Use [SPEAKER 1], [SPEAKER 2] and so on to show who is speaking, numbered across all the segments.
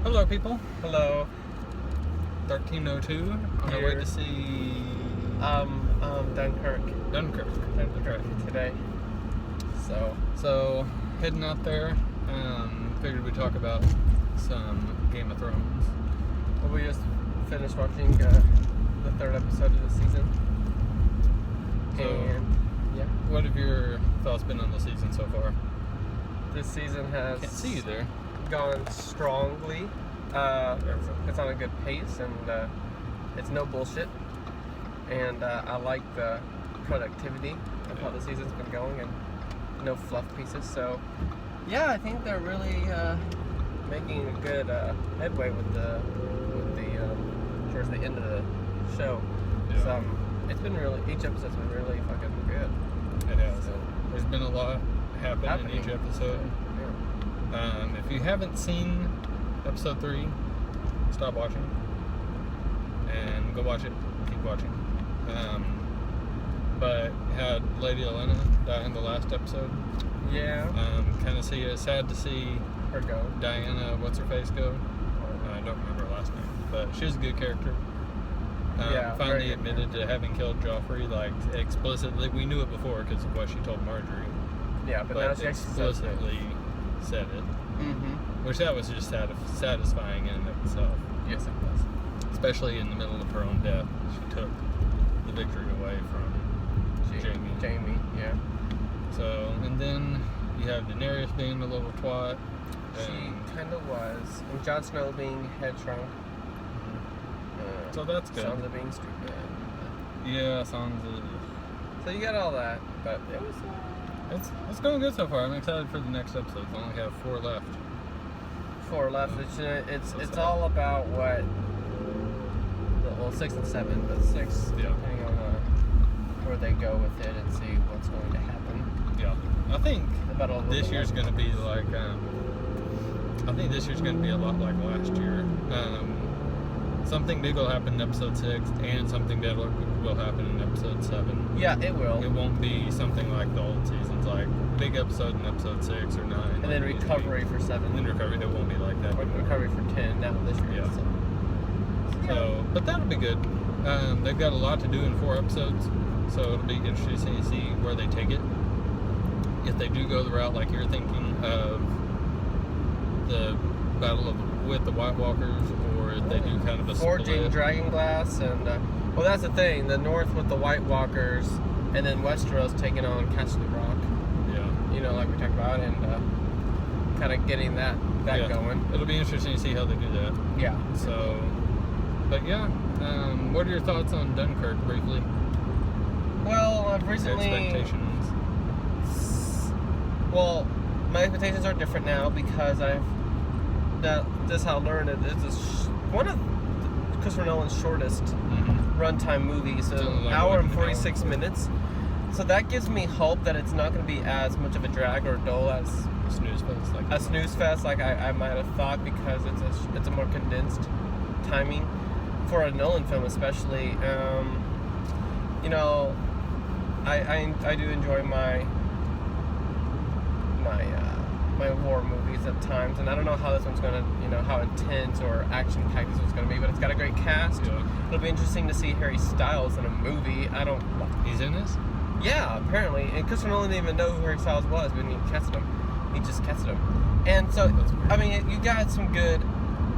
[SPEAKER 1] Hello, people.
[SPEAKER 2] Hello.
[SPEAKER 1] 1302. On our way to see
[SPEAKER 2] Dunkirk.
[SPEAKER 1] Dunkirk
[SPEAKER 2] Today.
[SPEAKER 1] So heading out there. Figured we'd talk about some Game of Thrones.
[SPEAKER 2] Well, we just finished watching the third episode of the season.
[SPEAKER 1] So,
[SPEAKER 2] and yeah,
[SPEAKER 1] what have your thoughts been on the season so far?
[SPEAKER 2] this season has
[SPEAKER 1] Can't see you there.
[SPEAKER 2] gone strongly. It's on a good pace, and it's no bullshit. And I like the productivity of how the season's been going, and no fluff pieces. So yeah, I think they're really making a good headway with the towards the end of the show.
[SPEAKER 1] Yeah.
[SPEAKER 2] So it's been really, each episode's been really fucking good.
[SPEAKER 1] It has.
[SPEAKER 2] So,
[SPEAKER 1] There's been a lot happening in each episode.
[SPEAKER 2] yeah.
[SPEAKER 1] If you haven't seen episode 3, stop watching and go watch it. Keep watching. But had Lady Olenna die in the last episode.
[SPEAKER 2] Yeah.
[SPEAKER 1] Kind of sad to see
[SPEAKER 2] Her go.
[SPEAKER 1] Diana, what's her face, go. I don't remember her last name, but she was a good character.
[SPEAKER 2] Yeah, very
[SPEAKER 1] finally
[SPEAKER 2] good
[SPEAKER 1] admitted to having killed Joffrey, like explicitly. We knew it before because of what she told Marjorie,
[SPEAKER 2] Yeah, but now she
[SPEAKER 1] explicitly said it.
[SPEAKER 2] Mm-hmm.
[SPEAKER 1] Which that was just satisfying in and of itself.
[SPEAKER 2] Yes, it was.
[SPEAKER 1] Especially in the middle of her own death, she took the victory away from Jamie.
[SPEAKER 2] Yeah.
[SPEAKER 1] So, and then you have Daenerys being a little twat.
[SPEAKER 2] She kind of was. And Jon Snow being headstrong.
[SPEAKER 1] So that's good.
[SPEAKER 2] Sansa being stupid.
[SPEAKER 1] Yeah, Sansa.
[SPEAKER 2] So you got all that, but it was.
[SPEAKER 1] It's going good so far. I'm excited for the next episode. We only have 4 left.
[SPEAKER 2] 4 left. It's all about what. Well, 6 and 7, but 6
[SPEAKER 1] Yeah.
[SPEAKER 2] depending on where they go with it and see what's going to happen.
[SPEAKER 1] Yeah, I think
[SPEAKER 2] About
[SPEAKER 1] this year's going to be like. I think this year's going to be a lot like last year. Something big will happen in episode 6, and something big will happen in episode 7.
[SPEAKER 2] Yeah, it will.
[SPEAKER 1] It won't be something like the old seasons, like big episode in episode 6 or 9.
[SPEAKER 2] And then recovery for 7.
[SPEAKER 1] And then recovery, it won't be like that.
[SPEAKER 2] Or recovery for 10 now this year.
[SPEAKER 1] Yeah. So, but that'll be good. They've got a lot to do in 4 episodes, so it'll be interesting to see where they take it. If they do go the route like you're thinking of the battle with the White Walkers, or if they do kind of a
[SPEAKER 2] Forging
[SPEAKER 1] split.
[SPEAKER 2] Dragonglass, and well, that's the thing. The North with the White Walkers, and then Westeros taking on Castle Rock.
[SPEAKER 1] Yeah.
[SPEAKER 2] You know, like we talked about, and kind of getting that
[SPEAKER 1] Yeah.
[SPEAKER 2] going.
[SPEAKER 1] It'll be interesting to see how they do that.
[SPEAKER 2] Yeah.
[SPEAKER 1] So, but yeah, what are your thoughts on Dunkirk briefly?
[SPEAKER 2] Well, I've recently.
[SPEAKER 1] Expectations.
[SPEAKER 2] Well, my expectations are different now because this how I learned it. It's one of Christopher Nolan's shortest runtime movies, so
[SPEAKER 1] It's like
[SPEAKER 2] hour and
[SPEAKER 1] an
[SPEAKER 2] 46 minutes. So that gives me hope that it's not going to be as much of a drag or dull as a snooze fest like I might have thought, because it's a more condensed timing for a Nolan film, especially. You know, I do enjoy my war movies at times, and I don't know how this one's gonna, how intense or action packed this one's gonna be, but it's got a great cast.
[SPEAKER 1] Yeah.
[SPEAKER 2] It'll be interesting to see Harry Styles in a movie.
[SPEAKER 1] He's in this?
[SPEAKER 2] Yeah, apparently, and Christopher Nolan didn't even know who Harry Styles was when he casted him. He just casted him, and so
[SPEAKER 1] That's weird.
[SPEAKER 2] I mean, you got some good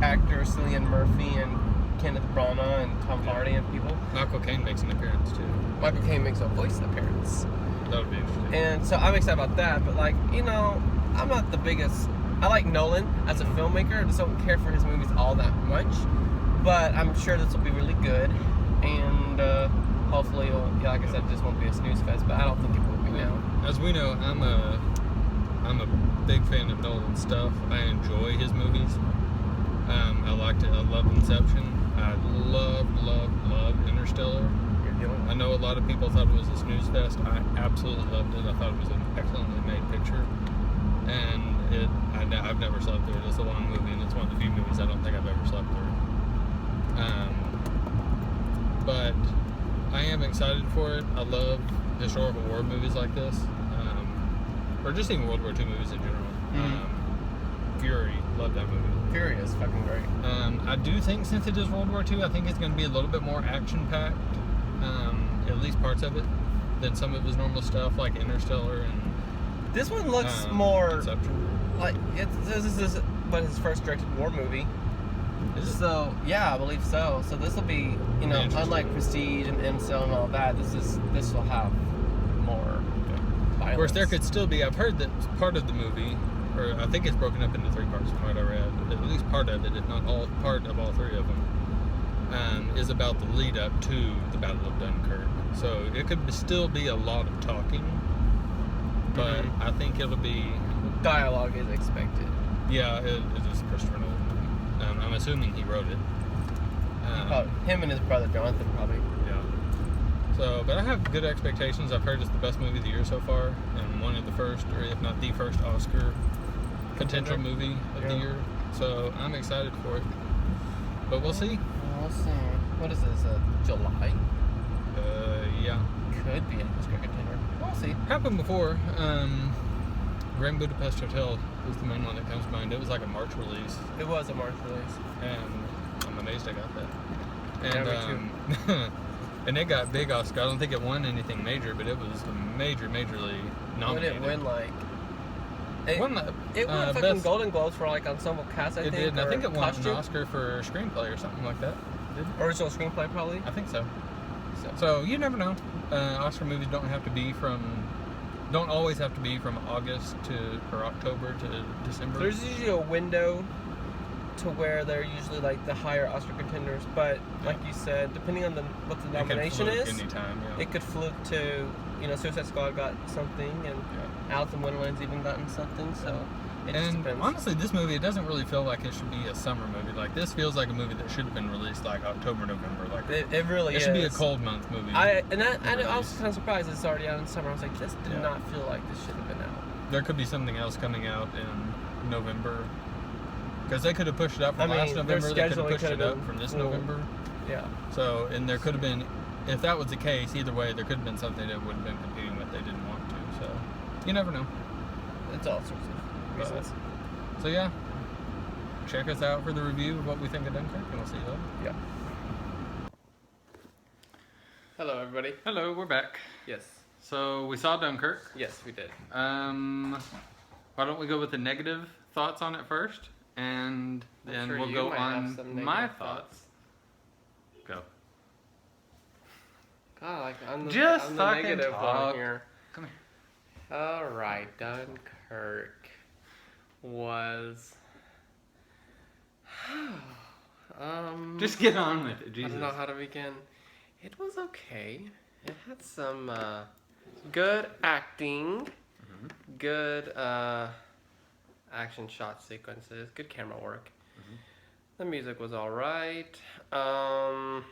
[SPEAKER 2] actors, Cillian Murphy and Kenneth Branagh and Tom Hardy and people.
[SPEAKER 1] Michael Caine makes an appearance too.
[SPEAKER 2] Michael Caine makes a voice appearance.
[SPEAKER 1] That would be interesting.
[SPEAKER 2] And so I'm excited about that, but I'm not the biggest. I like Nolan as a filmmaker. I just don't care for his movies all that much. But I'm sure this will be really good, and hopefully, like I said, it just won't be a snooze fest. But I don't think it will be now.
[SPEAKER 1] As we know, I'm a big fan of Nolan's stuff. I enjoy his movies. I liked it. I love Inception. I love Interstellar. I know a lot of people thought it was a snooze fest. I absolutely loved it. I thought it was an excellently made picture. And I've never slept through it. It's a long movie, and it's one of the few movies I don't think I've ever slept through. But I am excited for it. I love historical war movies like this, or just even World War II movies in general. Fury, Love that movie.
[SPEAKER 2] Fury is fucking great.
[SPEAKER 1] I do think since it is World War II, I think it's going to be a little bit more action-packed, at least parts of it, than some of his normal stuff like Interstellar and
[SPEAKER 2] This one looks more
[SPEAKER 1] Inception.
[SPEAKER 2] like this is but his first directed war movie.
[SPEAKER 1] Is it?
[SPEAKER 2] So yeah, I believe so. So this will be, you know,
[SPEAKER 1] Interesting.
[SPEAKER 2] unlike Prestige and Incel and all that, this will have more violence.
[SPEAKER 1] Of course, there could still be. I've heard that part of the movie, or I think it's broken up into 3 parts from what I read. At least part of it, if not all, part of all 3 of them, is about the lead up to the Battle of Dunkirk. So it could still be a lot of talking, but I think it'll be
[SPEAKER 2] dialogue is expected.
[SPEAKER 1] Yeah, it is Christopher Nolan. I'm assuming he wrote it.
[SPEAKER 2] Him and his brother Jonathan probably.
[SPEAKER 1] Yeah. So, but I have good expectations. I've heard it's the best movie of the year so far, and one of the first, or if not the first, Oscar potential movie of the year. So I'm excited for it. But we'll see.
[SPEAKER 2] We'll see. What is this? July?
[SPEAKER 1] Yeah.
[SPEAKER 2] Could be an Oscar contender. We'll see.
[SPEAKER 1] Happened before. Grand Budapest Hotel is the main one that comes to mind. It was like a March release.
[SPEAKER 2] It was a March release.
[SPEAKER 1] And I'm amazed I got that.
[SPEAKER 2] Yeah,
[SPEAKER 1] And
[SPEAKER 2] me too.
[SPEAKER 1] and it got big Oscar. I don't think it won anything major, but it was majorly nominated.
[SPEAKER 2] What did it win like? It
[SPEAKER 1] won
[SPEAKER 2] fucking
[SPEAKER 1] best,
[SPEAKER 2] Golden Globes for like ensemble cast, I
[SPEAKER 1] It
[SPEAKER 2] think.
[SPEAKER 1] did, and I think it won
[SPEAKER 2] costume?
[SPEAKER 1] an Oscar for screenplay or something like that. Did it?
[SPEAKER 2] Original screenplay, probably.
[SPEAKER 1] I think so. So you never know. Oscar movies don't always have to be from August or October to December.
[SPEAKER 2] There's usually a window to where they're usually like the higher Oscar contenders, but like you said, depending on what the nomination is,
[SPEAKER 1] anytime,
[SPEAKER 2] it could fluke to, you know, Suicide Squad got something, and Alice in Wonderland's even gotten something, so it just depends.
[SPEAKER 1] Honestly, this movie, it doesn't really feel like it should be a summer movie. Like, this feels like a movie that should have been released like October, November. Like
[SPEAKER 2] it really
[SPEAKER 1] it
[SPEAKER 2] is.
[SPEAKER 1] should be a cold month movie.
[SPEAKER 2] I was kind of surprised it's already out in summer. I was like, this did not feel like this should have been out.
[SPEAKER 1] There could be something else coming out in November. Because they could have pushed it up from last November. They could have pushed it up from this November.
[SPEAKER 2] Yeah.
[SPEAKER 1] So, and there could have been, if that was the case, either way, there could have been something that would have been competing with they didn't want to. So, you never know.
[SPEAKER 2] It's all sorts of reasons.
[SPEAKER 1] So, yeah. Check us out for the review of what we think of Dunkirk, and we'll see you later.
[SPEAKER 2] Yeah. Hello, everybody.
[SPEAKER 1] Hello, we're back.
[SPEAKER 2] Yes.
[SPEAKER 1] So, we saw Dunkirk.
[SPEAKER 2] Yes, we did.
[SPEAKER 1] Why don't we go with the negative thoughts on it first? And then
[SPEAKER 2] sure
[SPEAKER 1] we'll
[SPEAKER 2] you
[SPEAKER 1] go
[SPEAKER 2] might have
[SPEAKER 1] on
[SPEAKER 2] some
[SPEAKER 1] my
[SPEAKER 2] negative
[SPEAKER 1] thoughts. Go.
[SPEAKER 2] God, I'm the
[SPEAKER 1] Just fucking
[SPEAKER 2] negative
[SPEAKER 1] talk.
[SPEAKER 2] one here.
[SPEAKER 1] Come here.
[SPEAKER 2] All right, Dunkirk was.
[SPEAKER 1] Just get on with it,
[SPEAKER 2] I
[SPEAKER 1] Jesus.
[SPEAKER 2] don't know how to begin. It was okay. It had some good acting, good action shot sequences, good camera work. The music was all right.
[SPEAKER 1] Camera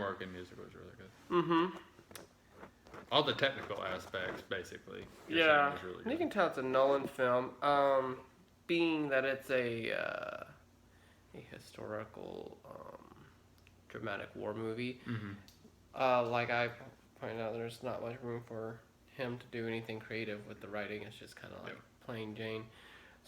[SPEAKER 1] work and music was really good. All the technical aspects, basically.
[SPEAKER 2] Yeah,
[SPEAKER 1] was really
[SPEAKER 2] you
[SPEAKER 1] good.
[SPEAKER 2] can tell it's a Nolan film. Being that it's a historical, dramatic war movie. Like I pointed out, there's not much room for him to do anything creative with the writing. It's just kind of like plain Jane.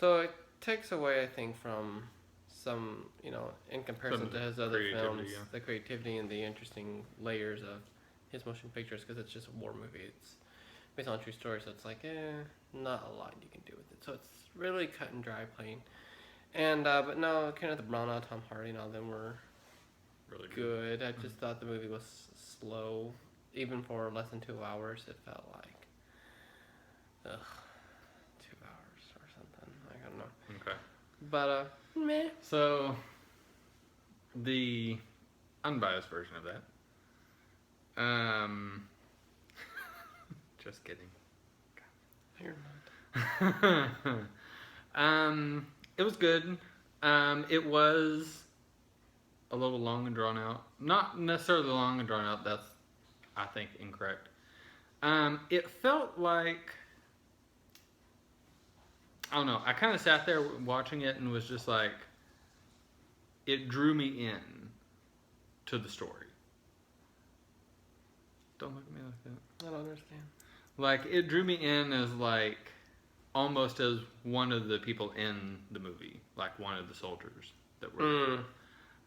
[SPEAKER 2] So it takes away, I think, from some, you know, in comparison to his other films, the creativity and the interesting layers of his motion pictures, because it's just a war movie. It's based on a true story, so it's like, not a lot you can do with it. So it's really cut and dry, plain. And but no, Kenneth Branagh, Tom Hardy, and all of them were
[SPEAKER 1] really
[SPEAKER 2] good. I just thought the movie was slow, even for less than 2 hours. It felt like 2 hours or something. I don't know.
[SPEAKER 1] Okay.
[SPEAKER 2] But meh.
[SPEAKER 1] So, the unbiased version of that. Just kidding.
[SPEAKER 2] You're not.
[SPEAKER 1] It was good. It was a little long and drawn out. Not necessarily long and drawn out. That's, I think, incorrect. It felt like, I don't know. I kind of sat there watching it and was just like, it drew me in to the story. Don't look at me like that.
[SPEAKER 2] I don't understand.
[SPEAKER 1] Like, it drew me in as like almost as one of the people in the movie. like one of the soldiers that were.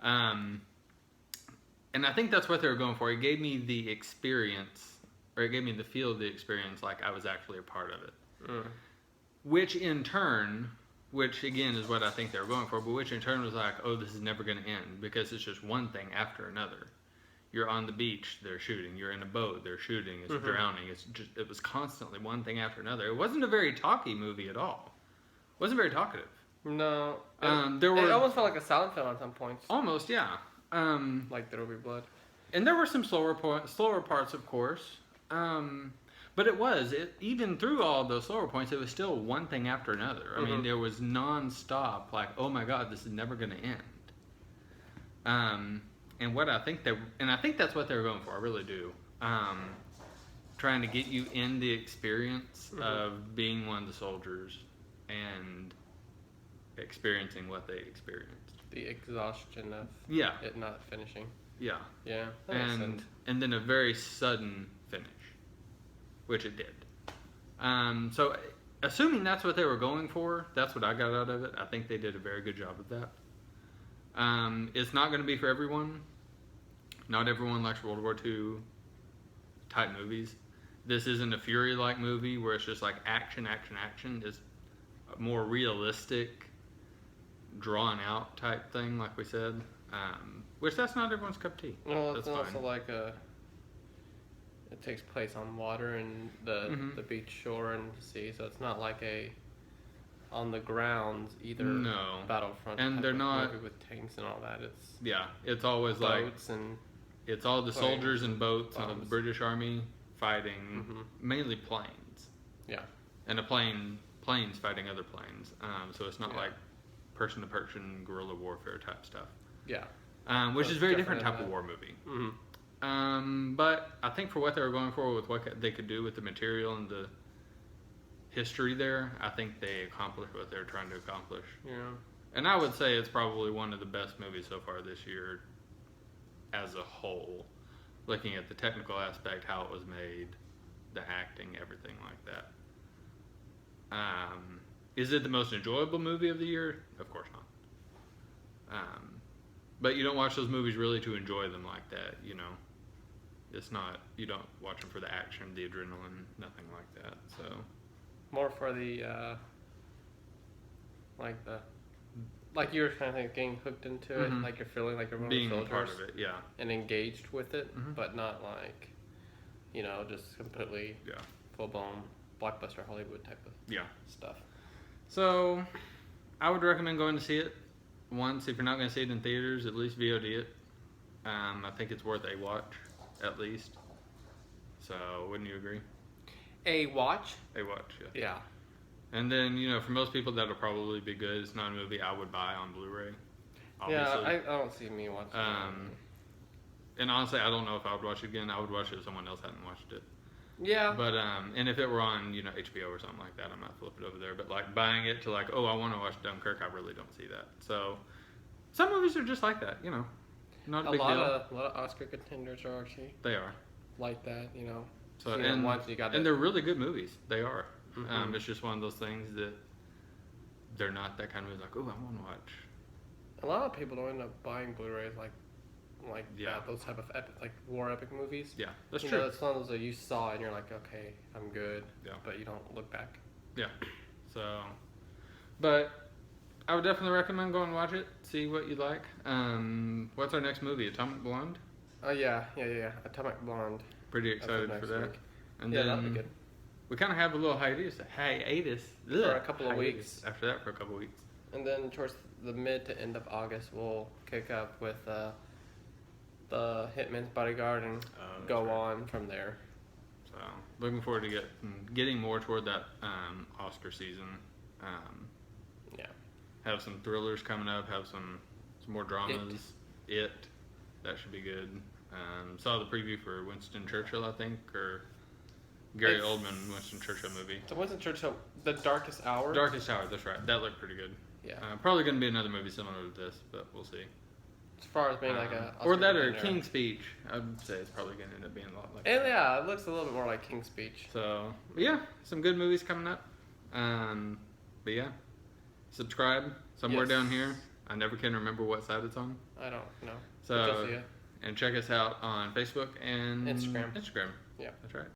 [SPEAKER 1] And I think that's what they were going for. It gave me the experience, or it gave me the feel of the experience, like I was actually a part of it. Which in turn, which again is what I think they were going for, but which in turn was like, oh, this is never going to end because it's just one thing after another. You're on the beach, they're shooting. You're in a boat, they're shooting. It's drowning. It was constantly one thing after another. It wasn't a very talky movie at all. It wasn't very talkative.
[SPEAKER 2] No. It
[SPEAKER 1] it
[SPEAKER 2] almost felt like a silent film at some points.
[SPEAKER 1] Almost, yeah.
[SPEAKER 2] Like There Will Be Blood.
[SPEAKER 1] And there were some slower parts, of course. But even through all of those slower points, it was still one thing after another. I mean, there was non-stop, like, oh my God, this is never going to end. And I think that's what they were going for. I really do. Trying to get you in the experience of being one of the soldiers and experiencing what they experienced. The
[SPEAKER 2] exhaustion of it not finishing.
[SPEAKER 1] Yeah.
[SPEAKER 2] Yeah. That makes sense.
[SPEAKER 1] And then a very sudden finish, which it did. So assuming that's what they were going for, that's what I got out of it. I think they did a very good job of that. It's not going to be for everyone. Not everyone likes World War II type movies. This isn't a Fury-like movie where it's just like action. It's a more realistic, drawn out type thing, like we said. Which that's not everyone's cup of tea.
[SPEAKER 2] Well, it's also like it takes place on water and the beach shore and the sea, so it's not like a on the ground either.
[SPEAKER 1] No
[SPEAKER 2] battlefront.
[SPEAKER 1] And they're not
[SPEAKER 2] movie with tanks and all that.
[SPEAKER 1] It's always
[SPEAKER 2] boats
[SPEAKER 1] like
[SPEAKER 2] and
[SPEAKER 1] it's all the
[SPEAKER 2] planes,
[SPEAKER 1] soldiers and boats
[SPEAKER 2] bombs.
[SPEAKER 1] of the British Army fighting mainly planes.
[SPEAKER 2] Yeah.
[SPEAKER 1] And planes fighting other planes. So it's not like person to person guerrilla warfare type stuff.
[SPEAKER 2] Yeah.
[SPEAKER 1] Which is a very different type of war movie. But I think for what they were going for with what they could do with the material and the history there, I think they accomplished what they were trying to accomplish.
[SPEAKER 2] Yeah.
[SPEAKER 1] And I would say it's probably one of the best movies so far this year as a whole. Looking at the technical aspect, how it was made, the acting, everything like that. Is it the most enjoyable movie of the year? Of course not. But you don't watch those movies really to enjoy them like that, you know. It's not, you don't watch them for the action, the adrenaline, nothing like that. So
[SPEAKER 2] more for the like you were kind of getting hooked into it, like you're feeling like you're one of the soldiers,
[SPEAKER 1] part of it,
[SPEAKER 2] and engaged with it, but not like, you know, just completely full blown blockbuster Hollywood type of stuff.
[SPEAKER 1] So I would recommend going to see it once. If you're not going to see it in theaters, at least VOD it. I think it's worth a watch, at least. So wouldn't you agree?
[SPEAKER 2] A watch?
[SPEAKER 1] A watch, yeah.
[SPEAKER 2] Yeah.
[SPEAKER 1] And then, you know, for most people, that'll probably be good. It's not a movie I would buy on Blu-ray. Obviously.
[SPEAKER 2] Yeah, I don't see me watching it.
[SPEAKER 1] And honestly, I don't know if I would watch it again. I would watch it if someone else hadn't watched it.
[SPEAKER 2] Yeah.
[SPEAKER 1] But, and if it were on, you know, HBO or something like that, I might flip it over there. But, like, buying it to, like, oh, I want to watch Dunkirk, I really don't see that. So, some movies are just like that, you know. Not a big deal.
[SPEAKER 2] A lot of Oscar contenders are actually.
[SPEAKER 1] They are.
[SPEAKER 2] Like that, you know.
[SPEAKER 1] So, and they're really good movies. They are. It's just one of those things that they're not that kind of movie like, oh, I want to watch.
[SPEAKER 2] A lot of people don't end up buying Blu-rays like those type of like war epic movies.
[SPEAKER 1] Yeah, that's
[SPEAKER 2] true. Know, it's one of those that you saw and you're like, okay, I'm good. Yeah. But you don't look back. Yeah.
[SPEAKER 1] So, but I would definitely recommend going and watch it. See what you like. What's our next movie? Atomic Blonde.
[SPEAKER 2] Oh yeah. Atomic Blonde.
[SPEAKER 1] Pretty excited for that.
[SPEAKER 2] Week.
[SPEAKER 1] And
[SPEAKER 2] yeah,
[SPEAKER 1] then
[SPEAKER 2] that'll be good.
[SPEAKER 1] We kind of have a little hiatus
[SPEAKER 2] for a couple of weeks.
[SPEAKER 1] After that, for a couple of weeks.
[SPEAKER 2] And then towards the mid to end of August, we'll kick up with the Hitman's Bodyguard and go on from there.
[SPEAKER 1] So looking forward to getting more toward that Oscar season. Have some thrillers coming up. Have some more dramas. It. That should be good. Saw the preview for Winston Churchill, I think, or Gary Oldman Winston Churchill movie.
[SPEAKER 2] So Winston Churchill, The Darkest Hour?
[SPEAKER 1] Darkest Hour, that's right. That looked pretty good.
[SPEAKER 2] Yeah.
[SPEAKER 1] Probably going to be another movie similar to this, but we'll see.
[SPEAKER 2] As far as being like a...
[SPEAKER 1] or that or King's Speech. I'd say it's probably going to end up being a lot like
[SPEAKER 2] and
[SPEAKER 1] that.
[SPEAKER 2] Yeah, it looks a little bit more like King's Speech.
[SPEAKER 1] So, yeah, some good movies coming up. But yeah, subscribe somewhere
[SPEAKER 2] Yes.
[SPEAKER 1] down here. I never can remember what side it's on.
[SPEAKER 2] I don't know. But
[SPEAKER 1] So,
[SPEAKER 2] you'll see it.
[SPEAKER 1] and check us out on Facebook and
[SPEAKER 2] Instagram.
[SPEAKER 1] Instagram.
[SPEAKER 2] Yeah.
[SPEAKER 1] That's right.